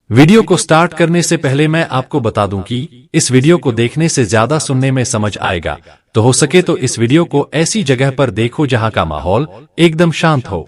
Video को start करने से पहले मैं आपको बता दूं कि इस वीडियो को देखने से ज्यादा सुनने में समझ आएगा, तो हो सके तो इस वीडियो को ऐसी जगह पर देखो जहां का माहौल एकदम शांत हो।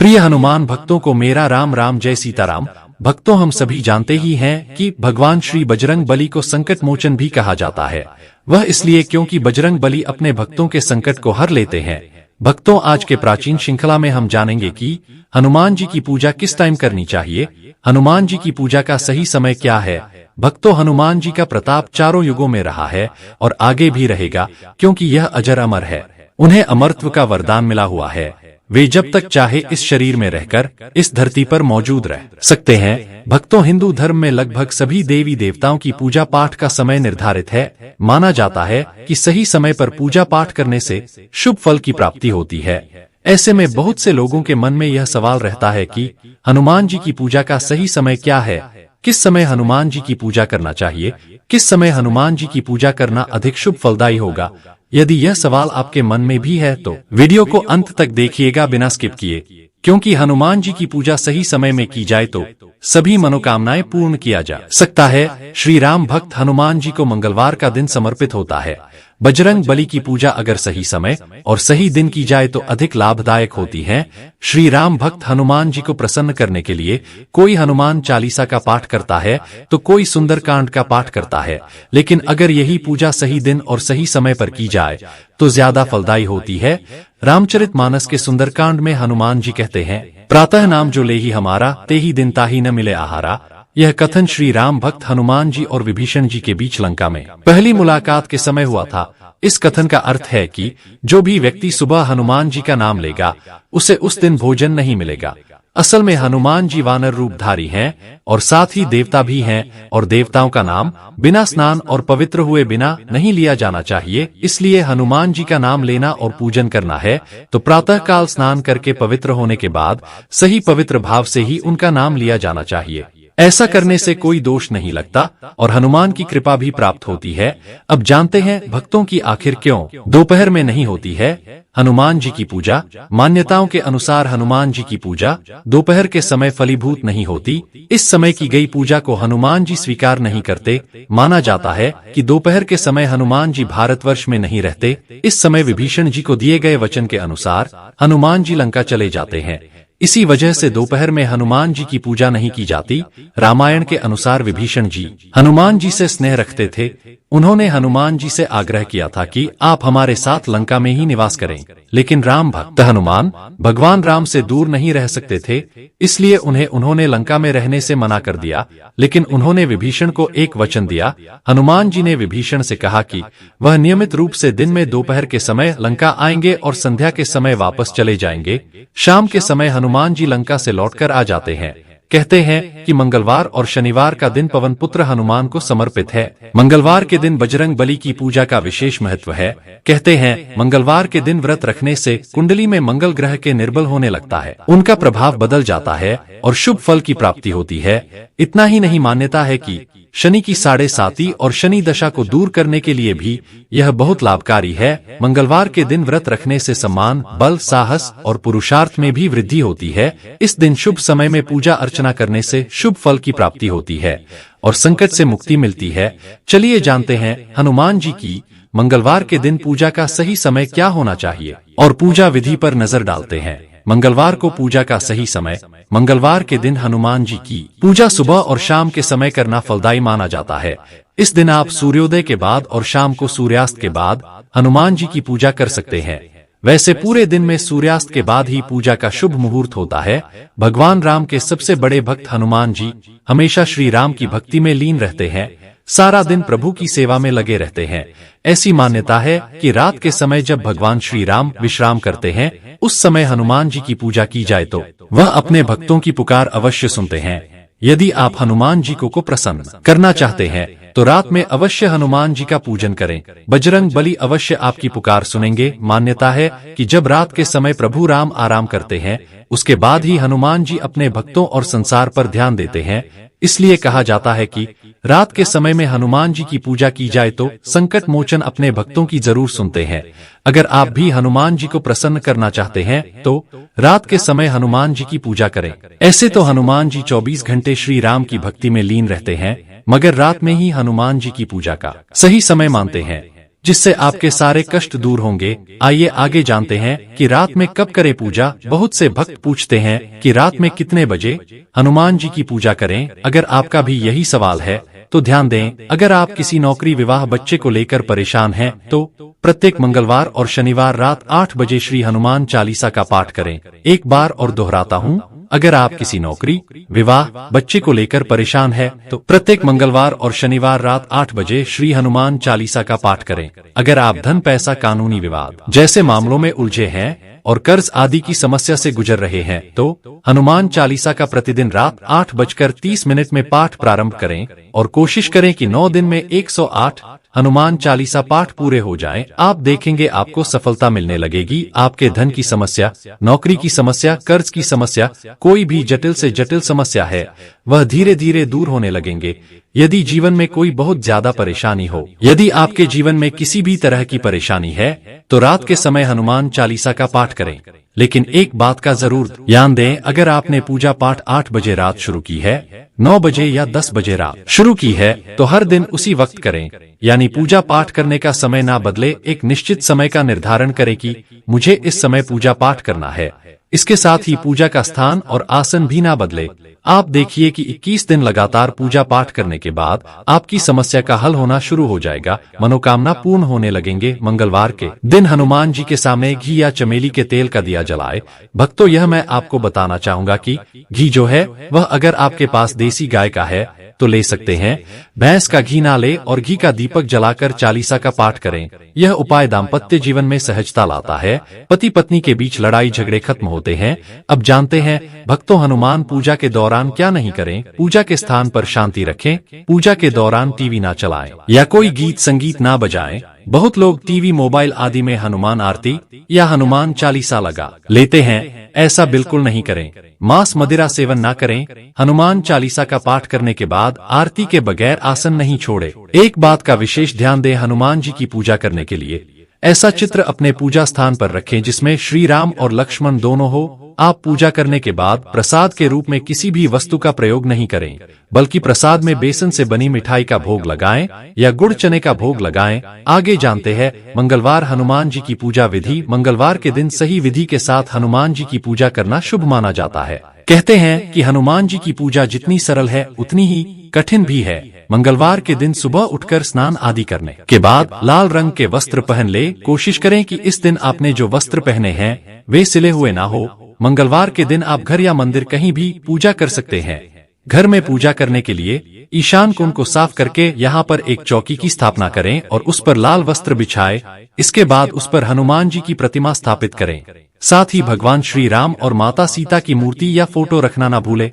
प्रिय हनुमान भक्तों को मेरा राम राम, जय सीताराम। भक्तों, हम सभी जानते ही हैं कि भगवान श्री बजरंग बली को संकट मोचन भी कहा जाता है। वह इसलिए क्योंकि बजरंग बली अपने भक्तों के संकट को हर लेते हैं। भक्तों, आज के प्राचीन श्रृंखला में हम जानेंगे कि हनुमान जी की पूजा किस टाइम करनी चाहिए, हनुमान जी की पूजा का सही समय क्या है। भक्तों, हनुमान जी का प्रताप चारों युगों में रहा है और आगे भी रहेगा, क्योंकि यह अजर अमर है। उन्हें अमरत्व का वरदान मिला हुआ है। वे जब तक चाहे इस शरीर में रहकर इस धरती पर मौजूद रह सकते हैं। भक्तों, हिंदू धर्म में लगभग सभी देवी देवताओं की पूजा पाठ का समय निर्धारित है। माना जाता है कि सही समय पर पूजा पाठ करने से शुभ फल की प्राप्ति होती है। ऐसे में बहुत से लोगों के मन में यह सवाल रहता है कि हनुमान जी की पूजा का सही समय क्या है, किस समय हनुमान जी की पूजा करना चाहिए, किस समय हनुमान जी की पूजा करना अधिक शुभ फलदायी होगा। यदि यह सवाल आपके मन में भी है तो वीडियो को अंत तक देखिएगा बिना स्किप किए, क्योंकि हनुमान जी की पूजा सही समय में की जाए तो सभी मनोकामनाएं पूर्ण किया जा सकता है। श्री राम भक्त हनुमान जी को मंगलवार का दिन समर्पित होता है। बजरंग बली की पूजा अगर सही समय और सही दिन की जाए तो अधिक लाभदायक होती है। श्री राम भक्त हनुमान जी को प्रसन्न करने के लिए कोई हनुमान चालीसा का पाठ करता है तो कोई सुंदरकांड का पाठ करता है, लेकिन अगर यही पूजा सही दिन और सही समय पर की जाए तो ज्यादा फलदायी होती है। रामचरितमानस के सुंदरकांड में हनुमान जी कहते हैं, प्रातः नाम जो लेहि हमारा, तेहि दिन ताहि न मिले आहारा। यह कथन श्री राम भक्त हनुमान जी और विभीषण जी के बीच लंका में पहली मुलाकात के समय हुआ था। इस कथन का अर्थ है कि जो भी व्यक्ति सुबह हनुमान जी का नाम लेगा उसे उस दिन भोजन नहीं मिलेगा। असल में हनुमान जी वानर रूपधारी हैं और साथ ही देवता भी हैं, और देवताओं का नाम बिना स्नान और पवित्र हुए बिना नहीं लिया जाना चाहिए। इसलिए हनुमान जी का नाम लेना और पूजन करना है तो प्रातः काल स्नान करके पवित्र होने के बाद सही पवित्र भाव से ही उनका नाम लिया जाना चाहिए। ऐसा करने से कोई दोष नहीं लगता और हनुमान की कृपा भी प्राप्त होती है। अब जानते हैं भक्तों की आखिर क्यों दोपहर में नहीं होती है हनुमान जी की पूजा। मान्यताओं के अनुसार हनुमान जी की पूजा दोपहर के समय फलीभूत नहीं होती। इस समय की गई पूजा को हनुमान जी स्वीकार नहीं करते। माना जाता है कि दोपहर के समय हनुमान जी भारतवर्ष में नहीं रहते। इस समय विभीषण जी को दिए गए वचन के अनुसार हनुमान जी लंका चले जाते हैं। इसी वजह से दोपहर में हनुमान जी की पूजा नहीं की जाती। रामायण के अनुसार विभीषण जी हनुमान जी से स्नेह रखते थे। उन्होंने हनुमान जी से आग्रह किया था कि आप हमारे साथ लंका में ही निवास करें, लेकिन राम भक्त हनुमान भगवान राम से दूर नहीं रह सकते थे, इसलिए उन्होंने लंका में रहने से मना कर दिया। लेकिन उन्होंने विभीषण को एक वचन दिया। हनुमान जी ने विभीषण से कहा कि वह नियमित रूप से दिन में दोपहर के समय लंका आएंगे और संध्या के समय वापस चले जाएंगे। शाम के समय हनुमान जी लंका से लौटकर आ जाते हैं। कहते हैं कि मंगलवार और शनिवार का दिन पवन पुत्र हनुमान को समर्पित है। मंगलवार के दिन बजरंग बली की पूजा का विशेष महत्व है। कहते हैं मंगलवार के दिन व्रत रखने से कुंडली में मंगल ग्रह के निर्बल होने लगता है, उनका प्रभाव बदल जाता है और शुभ फल की प्राप्ति होती है। इतना ही नहीं, मान्यता है कि शनि की 7.5 और शनि दशा को दूर करने के लिए भी यह बहुत लाभकारी है। मंगलवार के दिन व्रत रखने से सम्मान, बल, साहस और पुरुषार्थ में भी वृद्धि होती है। इस दिन शुभ समय में पूजा अर्चना करने से शुभ फल की प्राप्ति होती है और संकट से मुक्ति मिलती है। चलिए जानते हैं हनुमान जी की मंगलवार के दिन पूजा का सही समय क्या होना चाहिए और पूजा विधि पर नजर डालते हैं। मंगलवार को पूजा का सही समय। मंगलवार के दिन हनुमान जी की पूजा सुबह और शाम के समय करना फलदायी माना जाता है। इस दिन आप सूर्योदय के बाद और शाम को सूर्यास्त के बाद हनुमान जी की पूजा कर सकते हैं। वैसे पूरे दिन में सूर्यास्त के बाद ही पूजा का शुभ मुहूर्त होता है। भगवान राम के सबसे बड़े भक्त हनुमान जी हमेशा श्री राम की भक्ति में लीन रहते हैं, सारा दिन प्रभु की सेवा में लगे रहते हैं। ऐसी मान्यता है कि रात के समय जब भगवान श्री राम विश्राम करते हैं उस समय हनुमान जी की पूजा की जाए तो वह अपने भक्तों की पुकार अवश्य सुनते हैं। यदि आप हनुमान जी को प्रसन्न करना चाहते हैं तो तो रात में अवश्य हनुमान जी का पूजन करें। बजरंग बली अवश्य आपकी पुकार सुनेंगे। मान्यता है कि जब रात के समय प्रभु राम आराम करते हैं, उसके बाद ही हनुमान जी अपने भक्तों और संसार पर ध्यान देते हैं। इसलिए कहा जाता है कि रात के समय में हनुमान जी की पूजा की जाए तो संकट मोचन अपने भक्तों की जरूर सुनते हैं। अगर आप भी हनुमान जी को प्रसन्न करना चाहते हैं तो रात के समय हनुमान जी की पूजा करें। ऐसे तो हनुमान जी 24 घंटे श्री राम की भक्ति में लीन रहते हैं, मगर रात में ही हनुमान जी की पूजा का सही समय मानते हैं, जिससे आपके सारे कष्ट दूर होंगे। आइए आगे जानते हैं कि रात में कब करें पूजा। बहुत से भक्त पूछते हैं कि रात में कितने बजे हनुमान जी की पूजा करें। अगर आपका भी यही सवाल है तो ध्यान दें, अगर आप किसी नौकरी, विवाह, बच्चे को लेकर परेशान हैं तो प्रत्येक मंगलवार और शनिवार रात 8 बजे श्री हनुमान चालीसा का पाठ करें। एक बार और दोहराता हूँ, अगर आप किसी नौकरी, विवाह, बच्चे को लेकर परेशान है तो प्रत्येक मंगलवार और शनिवार रात 8 बजे श्री हनुमान चालीसा का पाठ करें। अगर आप धन, पैसा, कानूनी विवाद जैसे मामलों में उलझे हैं और कर्ज आदि की समस्या से गुजर रहे हैं तो हनुमान चालीसा का प्रतिदिन रात 8:30 में पाठ प्रारंभ करें और कोशिश करें कि 9 दिन में 108 हनुमान चालीसा पाठ पूरे हो जाएं। आप देखेंगे आपको सफलता मिलने लगेगी। आपके धन की समस्या, नौकरी की समस्या, कर्ज की समस्या, कोई भी जटिल से जटिल समस्या है, वह धीरे धीरे दूर होने लगेंगे। यदि जीवन में कोई बहुत ज्यादा परेशानी हो, यदि आपके जीवन में किसी भी तरह की परेशानी है तो रात के समय हनुमान चालीसा का पाठ करें। लेकिन एक बात का जरूर ध्यान दें, अगर आपने पूजा पाठ 8 बजे रात शुरू की है, 9 बजे या 10 बजे रात शुरू की है तो हर दिन उसी वक्त करें। यानी पूजा पाठ करने का समय ना बदले। एक निश्चित समय का निर्धारण करें कि मुझे इस समय पूजा पाठ करना है। इसके साथ ही पूजा का स्थान और आसन भी ना बदले। आप देखिए कि 21 दिन लगातार पूजा पाठ करने के बाद आपकी समस्या का हल होना शुरू हो जाएगा, मनोकामना पूर्ण होने लगेंगे। मंगलवार के दिन हनुमान जी के सामने घी या चमेली के तेल का दिया जलाए। भक्तों, यह मैं आपको बताना चाहूंगा कि घी जो है वह अगर आपके पास देसी गाय का है तो ले सकते हैं, भैंस का घी ना ले और घी का दीपक जलाकर चालीसा का पाठ करें। यह उपाय दाम्पत्य जीवन में सहजता लाता है, पति पत्नी के बीच लड़ाई झगड़े खत्म होते हैं। अब जानते हैं भक्तों, हनुमान पूजा के दौरान क्या नहीं करें। पूजा के स्थान पर शांति रखें। पूजा के दौरान टीवी ना चलाएं या कोई गीत संगीत ना बजाएं। बहुत लोग टीवी, मोबाइल आदि में हनुमान आरती या हनुमान चालीसा लगा लेते हैं, ऐसा बिल्कुल नहीं करें। मांस, मदिरा सेवन ना करें। हनुमान चालीसा का पाठ करने के बाद आरती के बगैर आसन नहीं छोड़े। एक बात का विशेष ध्यान दें, हनुमान जी की पूजा करने के लिए ऐसा चित्र अपने पूजा स्थान पर रखें जिसमें श्री राम और लक्ष्मण दोनों हो। आप पूजा करने के बाद प्रसाद के रूप में किसी भी वस्तु का प्रयोग नहीं करें, बल्कि प्रसाद में बेसन से बनी मिठाई का भोग लगाएं या गुड़ चने का भोग लगाएं। आगे जानते हैं मंगलवार हनुमान जी की पूजा विधि। मंगलवार के दिन सही विधि के साथ हनुमान जी की पूजा करना शुभ माना जाता है। कहते हैं कि हनुमान जी की पूजा जितनी सरल है उतनी ही कठिन भी है। मंगलवार के दिन सुबह उठकर स्नान आदि करने के बाद लाल रंग के वस्त्र पहन ले। कोशिश करें कि इस दिन आपने जो वस्त्र पहने हैं वे सिले हुए ना हो। मंगलवार के दिन आप घर या मंदिर कहीं भी पूजा कर सकते हैं। घर में पूजा करने के लिए ईशान कोण को साफ करके यहाँ पर एक चौकी की स्थापना करें और उस पर लाल वस्त्र बिछाए। इसके बाद उस पर हनुमान जी की प्रतिमा स्थापित करें। साथ ही भगवान श्री राम और माता सीता की मूर्ति या फोटो रखना ना भूले।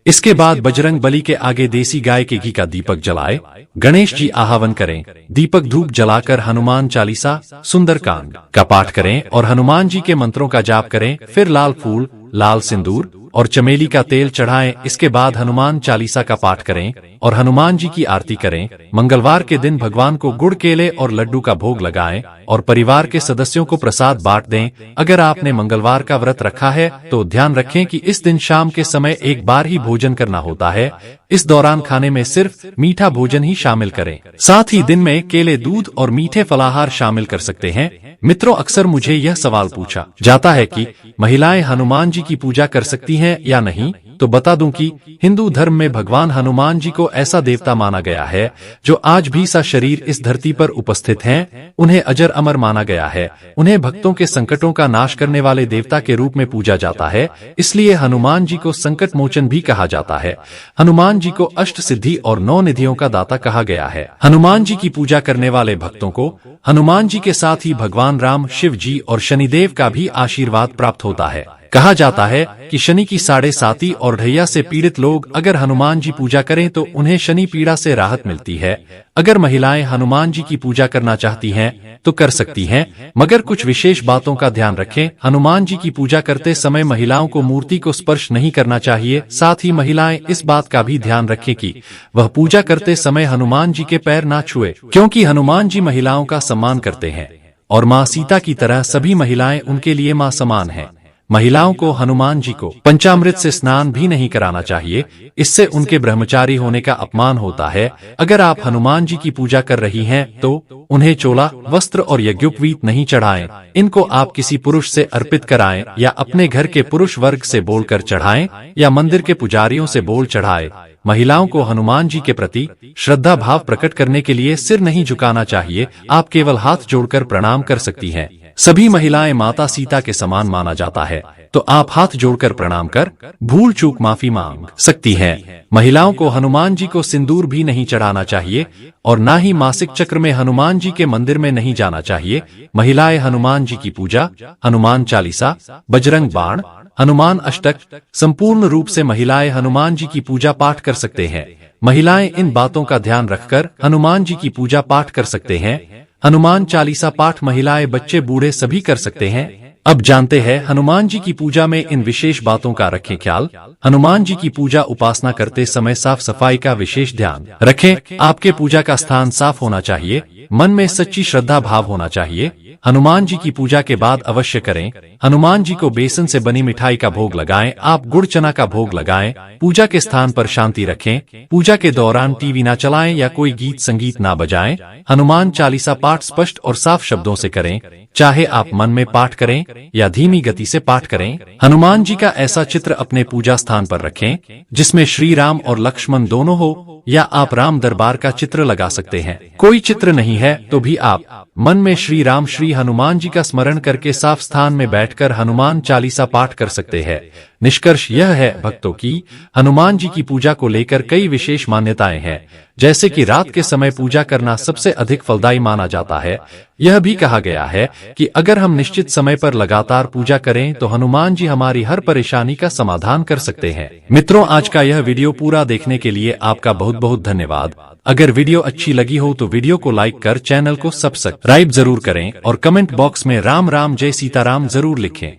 इसके बाद बजरंग बली के आगे देसी गाय के घी का दीपक जलाए, गणेश जी आह्वान करें, दीपक धूप जलाकर हनुमान चालीसा, सुंदरकांड का पाठ करें और हनुमान जी के मंत्रों का जाप करें। फिर लाल फूल, लाल सिंदूर और चमेली का तेल चढ़ाएं। इसके बाद हनुमान चालीसा का पाठ करें और हनुमान जी की आरती करें। मंगलवार के दिन भगवान को गुड़, केले और लड्डू का भोग लगाएं और परिवार के सदस्यों को प्रसाद बांट दें। अगर आपने मंगलवार का व्रत रखा है तो ध्यान रखें कि इस दिन शाम के समय एक बार ही भोजन करना होता है। इस दौरान खाने में सिर्फ मीठा भोजन ही शामिल करें। साथ ही दिन में केले, दूध और मीठे फलाहार शामिल कर सकते हैं। मित्रों, अक्सर मुझे यह सवाल पूछा जाता है कि महिलाएं हनुमान जी की पूजा कर सकती हैं या नहीं। तो बता दूं कि हिंदू धर्म में भगवान हनुमान जी को ऐसा देवता माना गया है जो आज भी सशरीर इस धरती पर उपस्थित हैं। उन्हें अजर अमर माना गया है। उन्हें भक्तों के संकटों का नाश करने वाले देवता के रूप में पूजा जाता है। इसलिए हनुमान जी को संकट मोचन भी कहा जाता है। हनुमान जी को अष्ट सिद्धि और 9 निधियों का दाता कहा गया है। हनुमान जी की पूजा करने वाले भक्तों को हनुमान जी के साथ ही भगवान भगवान राम, शिव जी और शनिदेव का भी आशीर्वाद प्राप्त होता है। कहा जाता है कि शनि की 7.5 और ढैया से पीड़ित लोग अगर हनुमान जी पूजा करें तो उन्हें शनि पीड़ा से राहत मिलती है। अगर महिलाएं हनुमान जी की पूजा करना चाहती हैं तो कर सकती हैं, मगर कुछ विशेष बातों का ध्यान रखें। हनुमान जी की पूजा करते समय महिलाओं को मूर्ति को स्पर्श नहीं करना चाहिए। साथ ही महिलाएं इस बात का भी ध्यान रखें कि वह पूजा करते समय हनुमान जी के पैर ना छुए, क्योंकि हनुमान जी महिलाओं का सम्मान करते हैं और माँ सीता की तरह सभी महिलाएं उनके लिए माँ समान हैं। महिलाओं को हनुमान जी को पंचामृत से स्नान भी नहीं कराना चाहिए, इससे उनके ब्रह्मचारी होने का अपमान होता है। अगर आप हनुमान जी की पूजा कर रही हैं तो उन्हें चोला, वस्त्र और यज्ञोपवीत नहीं चढ़ाएं। इनको आप किसी पुरुष से अर्पित कराएं या अपने घर के पुरुष वर्ग से बोलकर चढ़ाएं या मंदिर के पुजारियों से बोल चढ़ाएं। महिलाओं को हनुमान जी के प्रति श्रद्धा भाव प्रकट करने के लिए सिर नहीं झुकाना चाहिए, आप केवल हाथ जोड़कर प्रणाम कर सकती हैं। सभी महिलाएं माता सीता के समान माना जाता है, तो आप हाथ जोड़कर प्रणाम कर भूल चूक माफी मांग सकती हैं। महिलाओं को हनुमान जी को सिंदूर भी नहीं चढ़ाना चाहिए और ना ही मासिक चक्र में हनुमान जी के मंदिर में नहीं जाना चाहिए। महिलाएं हनुमान जी की पूजा, हनुमान चालीसा, बजरंग बाण, हनुमान अष्टक, संपूर्ण रूप से महिलाएं हनुमान जी की पूजा पाठ कर सकते हैं। महिलाएं इन बातों का ध्यान रखकर हनुमान जी की पूजा पाठ कर सकते हैं। हनुमान चालीसा पाठ महिलाएं, बच्चे, बूढ़े सभी कर सकते हैं। अब जानते हैं हनुमान जी की पूजा में इन विशेष बातों का रखें ख्याल। हनुमान जी की पूजा उपासना करते समय साफ सफाई का विशेष ध्यान रखें। आपके पूजा का स्थान साफ होना चाहिए, मन में सच्ची श्रद्धा भाव होना चाहिए। हनुमान जी की पूजा के बाद अवश्य करें। हनुमान जी को बेसन से बनी मिठाई का भोग लगाएं, आप गुड़ चना का भोग लगाएं। पूजा के स्थान पर शांति रखें। पूजा के दौरान टीवी ना चलाएं या कोई गीत संगीत ना बजाएं। हनुमान चालीसा पाठ स्पष्ट और साफ शब्दों से करें, चाहे आप मन में पाठ करें या धीमी गति से पाठ करें। हनुमान जी का ऐसा चित्र अपने पूजा स्थान पर रखें जिसमें श्री राम और लक्ष्मण दोनों हो, या आप राम दरबार का चित्र लगा सकते हैं। कोई चित्र नहीं है तो भी आप मन में श्री राम, श्री हनुमान जी का स्मरण करके साफ स्थान में बैठकर हनुमान चालीसा पाठ कर सकते हैं। निष्कर्ष यह है भक्तों की हनुमान जी की पूजा को लेकर कई विशेष मान्यताएं हैं, जैसे कि रात के समय पूजा करना सबसे अधिक फलदायी माना जाता है। यह भी कहा गया है कि अगर हम निश्चित समय पर लगातार पूजा करें तो हनुमान जी हमारी हर परेशानी का समाधान कर सकते हैं। मित्रों, आज का यह वीडियो पूरा देखने के लिए आपका बहुत बहुत धन्यवाद। अगर वीडियो अच्छी लगी हो तो वीडियो को लाइक कर चैनल को सब्सक्राइब जरूर करें और कमेंट बॉक्स में राम राम जय सीताराम जरूर लिखें।